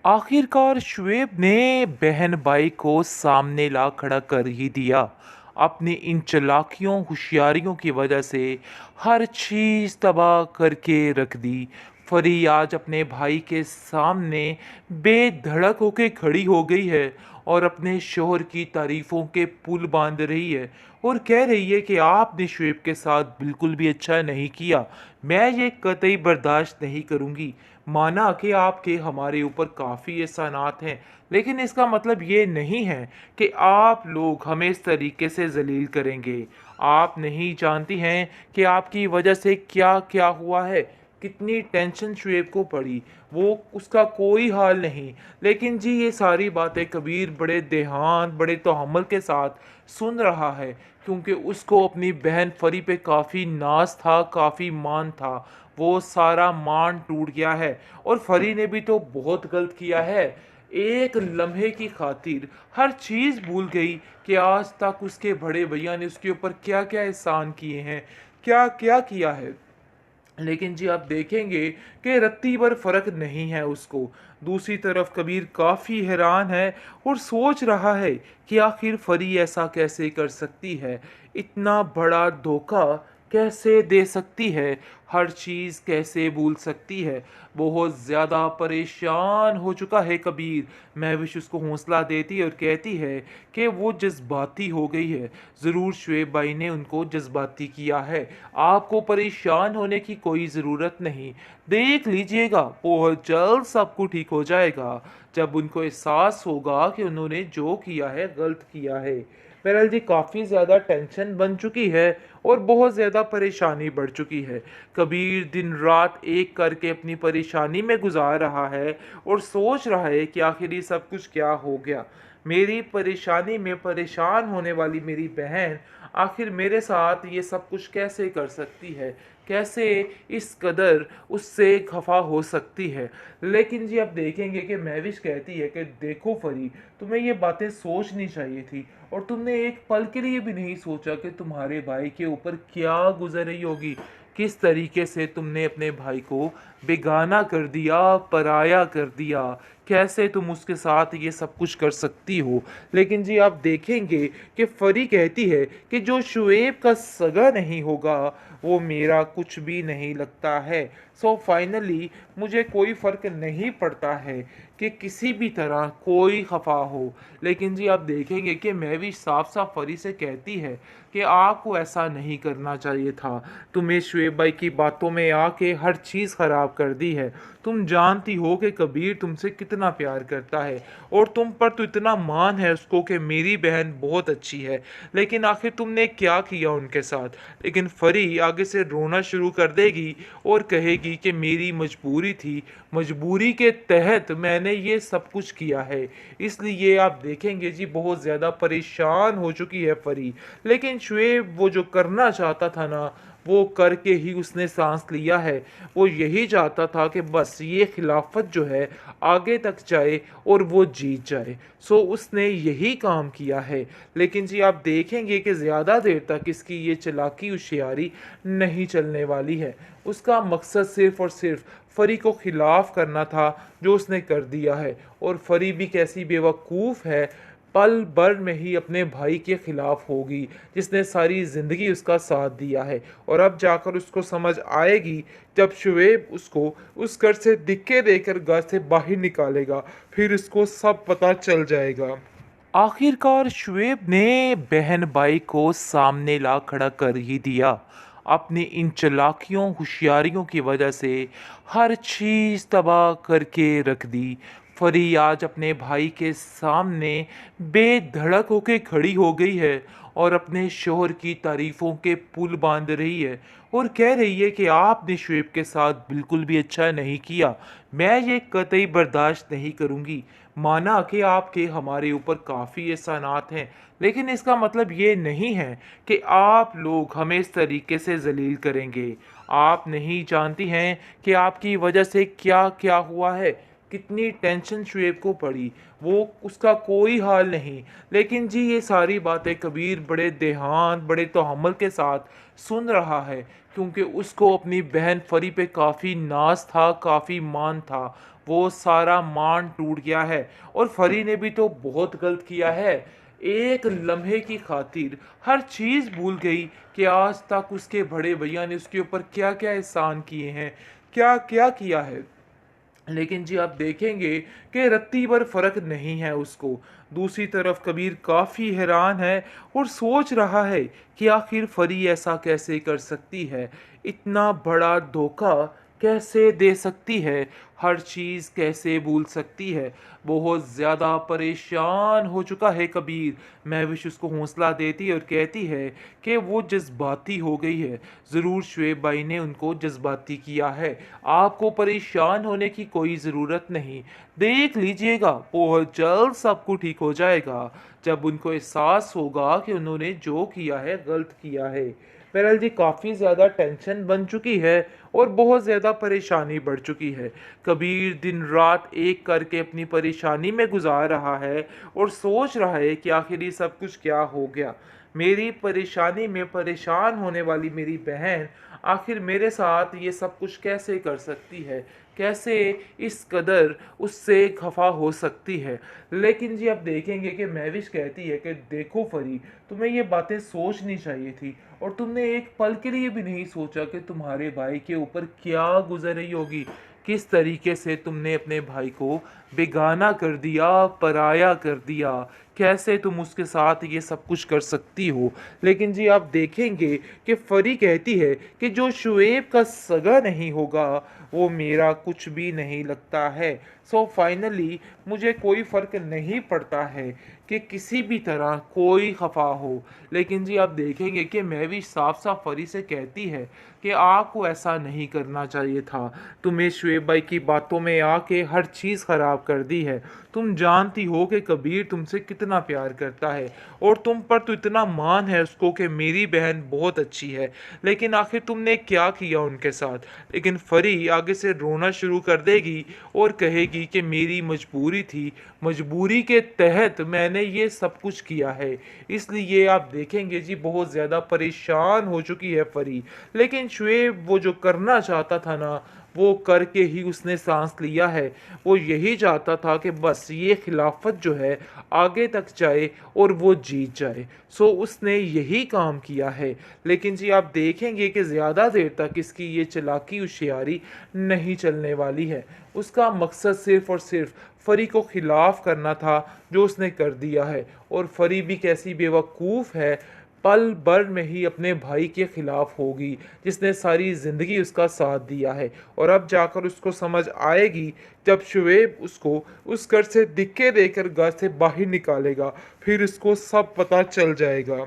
आखिरकार शुएब ने बहन भाई को सामने ला खड़ा कर ही दिया। अपनी इन चालाकियों होशियारियों की वजह से हर चीज़ तबाह करके रख दी। फरी आज अपने भाई के सामने बेधड़क होके खड़ी हो गई है और अपने शोहर की तारीफों के पुल बांध रही है और कह रही है कि आपने शुएब के साथ बिल्कुल भी अच्छा नहीं किया। मैं ये कतई बर्दाश्त नहीं करूँगी। माना कि आपके हमारे ऊपर काफ़ी एहसानात हैं, लेकिन इसका मतलब ये नहीं है कि आप लोग हमें इस तरीके से ज़लील करेंगे। आप नहीं जानती हैं कि आपकी वजह से क्या क्या हुआ है, कितनी टेंशन शुएब को पड़ी, वो उसका कोई हाल नहीं। लेकिन जी ये सारी बातें कबीर बड़े देहात, बड़े तहम्मुल के साथ सुन रहा है, क्योंकि उसको अपनी बहन फरी पे काफ़ी नाज था, काफ़ी मान था। वो सारा मान टूट गया है और फरी ने भी तो बहुत गलत किया है। एक लम्हे की खातिर हर चीज़ भूल गई कि आज तक उसके बड़े भैया ने उसके ऊपर क्या क्या एहसान किए हैं, क्या क्या किया है। लेकिन जी आप देखेंगे कि रत्ती भर फर्क नहीं है उसको। दूसरी तरफ कबीर काफ़ी हैरान है और सोच रहा है कि आखिर फरी ऐसा कैसे कर सकती है, इतना बड़ा धोखा कैसे दे सकती है, हर चीज़ कैसे भूल सकती है। बहुत ज़्यादा परेशान हो चुका है कबीर। महविश उसको हौसला देती और कहती है कि वो जज्बाती हो गई है। ज़रूर शुएब भाई ने उनको जज्बाती किया है। आपको परेशान होने की कोई ज़रूरत नहीं। देख लीजिएगा बहुत जल्द सब कुछ ठीक हो जाएगा, जब उनको एहसास होगा कि उन्होंने जो किया है गलत किया है। बहरहाल जी काफ़ी ज़्यादा टेंशन बन चुकी है और बहुत ज़्यादा परेशानी बढ़ चुकी है। कबीर दिन रात एक करके अपनी परेशानी में गुजार रहा है और सोच रहा है कि आखिर ये सब कुछ क्या हो गया। मेरी परेशानी में परेशान होने वाली मेरी बहन आखिर मेरे साथ ये सब कुछ कैसे कर सकती है, कैसे इस कदर उससे खफा हो सकती है। लेकिन जी आप देखेंगे कि महविश कहती है कि देखो फरी, तुम्हें ये बातें सोचनी चाहिए थी और तुमने एक पल के लिए भी नहीं सोचा कि तुम्हारे भाई के ऊपर क्या गुजर रही होगी, किस तरीके से तुमने अपने भाई को बेगाना कर दिया, पराया कर दिया, कैसे तुम उसके साथ ये सब कुछ कर सकती हो। लेकिन जी आप देखेंगे कि फरी कहती है कि जो शुएब का सगा नहीं होगा वो मेरा कुछ भी नहीं लगता है। सो फाइनली मुझे कोई फ़र्क नहीं पड़ता है कि किसी भी तरह कोई खफा हो। लेकिन जी आप देखेंगे कि मैं भी साफ साफ फरी से कहती है कि आपको ऐसा नहीं करना चाहिए था। तुम्हें शुएब भाई की बातों में आके हर चीज़ ख़राब कर दी है। तुम जानती हो कि कबीर तुमसे कितना प्यार करता है और तुम पर तो इतना मान है उसको कि मेरी बहन बहुत अच्छी है, लेकिन आखिर तुमने क्या किया उनके साथ। लेकिन फरी आगे से रोना शुरू कर देगी और कहेगी कि मेरी मजबूरी थी, मजबूरी के तहत मैंने ये सब कुछ किया है। इसलिए आप देखेंगे जी बहुत ज़्यादा परेशान हो चुकी है फरी। लेकिन शुएब वो जो करना चाहता था ना, वो करके ही उसने सांस लिया है। वो यही चाहता था कि बस ये खिलाफत जो है आगे तक जाए और वो जीत जाए। सो उसने यही काम किया है। लेकिन जी आप देखेंगे कि ज़्यादा देर तक इसकी ये चालाकी होशियारी नहीं चलने वाली है। उसका मकसद सिर्फ़ और सिर्फ़ फरी को खिलाफ़ करना था, जो उसने कर दिया है। और फरी भी कैसी बेवकूफ़ है, पल भर में ही अपने भाई के खिलाफ होगी, जिसने सारी ज़िंदगी उसका साथ दिया है। और अब जाकर उसको समझ आएगी, जब शुएब उसको उस घर से धिक्के देकर घर से बाहर निकालेगा, फिर उसको सब पता चल जाएगा। आखिरकार शुएब ने बहन भाई को सामने ला खड़ा कर ही दिया। अपनी इन चालाकियों होशियारियों की वजह से हर चीज़ तबाह करके रख दी। फरी आज अपने भाई के सामने बेधड़क होके खड़ी हो गई है और अपने शोहर की तारीफों के पुल बांध रही है और कह रही है कि आपने शुएब के साथ बिल्कुल भी अच्छा नहीं किया। मैं ये कतई बर्दाश्त नहीं करूँगी। माना कि आपके हमारे ऊपर काफ़ी एहसानात हैं, लेकिन इसका मतलब ये नहीं है कि आप लोग हमें इस तरीके से ज़लील करेंगे। आप नहीं जानती हैं कि आपकी वजह से क्या क्या हुआ है, कितनी टेंशन शुएब को पड़ी, वो उसका कोई हाल नहीं। लेकिन जी ये सारी बातें कबीर बड़े देहात, बड़े तहम्मुल के साथ सुन रहा है, क्योंकि उसको अपनी बहन फरी पे काफ़ी नाज था, काफ़ी मान था। वो सारा मान टूट गया है। और फरी ने भी तो बहुत गलत किया है। एक लम्हे की खातिर हर चीज़ भूल गई कि आज तक उसके बड़े भैया ने उसके ऊपर क्या क्या एहसान किए हैं, क्या क्या किया है। लेकिन जी आप देखेंगे कि रत्ती भर फर्क नहीं है उसको। दूसरी तरफ कबीर काफ़ी हैरान है और सोच रहा है कि आखिर फरी ऐसा कैसे कर सकती है, इतना बड़ा धोखा कैसे दे सकती है, हर चीज़ कैसे भूल सकती है। बहुत ज़्यादा परेशान हो चुका है कबीर। महविश उसको हौसला देती है और कहती है कि वो जज्बाती हो गई है। ज़रूर शुएब भाई ने उनको जज्बाती किया है। आपको परेशान होने की कोई ज़रूरत नहीं। देख लीजिएगा बहुत जल्द सब कुछ ठीक हो जाएगा, जब उनको एहसास होगा कि उन्होंने जो किया है गलत किया है। बहरहाल जी काफ़ी ज़्यादा टेंशन बन चुकी है और बहुत ज़्यादा परेशानी बढ़ चुकी है। कबीर दिन रात एक करके अपनी परेशानी में गुजार रहा है और सोच रहा है कि आखिर ये सब कुछ क्या हो गया। मेरी परेशानी में परेशान होने वाली मेरी बहन आखिर मेरे साथ ये सब कुछ कैसे कर सकती है, कैसे इस कदर उससे खफा हो सकती है। लेकिन जी आप देखेंगे कि महविश कहती है कि देखो फरी, तुम्हें ये बातें सोचनी चाहिए थी और तुमने एक पल के लिए भी नहीं सोचा कि तुम्हारे भाई के ऊपर क्या गुजर रही होगी, किस तरीके से तुमने अपने भाई को बेगाना कर दिया, पराया कर दिया, कैसे तुम उसके साथ ये सब कुछ कर सकती हो। लेकिन जी आप देखेंगे कि फरी कहती है कि जो शुएब का सगा नहीं होगा वो मेरा कुछ भी नहीं लगता है। सो फाइनली मुझे कोई फ़र्क नहीं पड़ता है कि किसी भी तरह कोई खफा हो। लेकिन जी आप देखेंगे कि मैं भी साफ साफ फरी से कहती है कि आपको ऐसा नहीं करना चाहिए था। तुम्हें शुएब भाई की बातों में आके हर चीज़ ख़राब कर दी है। तुम जानती हो कि कबीर तुमसे कितना प्यार करता है और तुम पर तो इतना मान है उसको कि मेरी बहन बहुत अच्छी है। लेकिन आखिर तुमने क्या किया उनके साथ। लेकिन फरी आगे से रोना शुरू कर देगी और कहेगी कि मेरी मजबूरी थी, मजबूरी के तहत मैंने ये सब कुछ किया है। इसलिए आप देखेंगे जी बहुत ज़्यादा परेशान हो चुकी है फरी। लेकिन शुएब वो जो करना चाहता था ना, वो करके ही उसने सांस लिया है। वो यही चाहता था कि बस ये खिलाफत जो है आगे तक जाए और वो जीत जाए। सो उसने यही काम किया है। लेकिन जी आप देखेंगे कि ज़्यादा देर तक इसकी ये चालाकी होशियारी नहीं चलने वाली है। उसका मकसद सिर्फ़ और सिर्फ फरी को खिलाफ़ करना था, जो उसने कर दिया है। और फरी भी कैसी बेवकूफ़ है, पल भर में ही अपने भाई के खिलाफ होगी जिसने सारी ज़िंदगी उसका साथ दिया है। और अब जाकर उसको समझ आएगी जब शुएब उसको उस घर से धिक्के देकर घर से बाहर निकालेगा, फिर उसको सब पता चल जाएगा।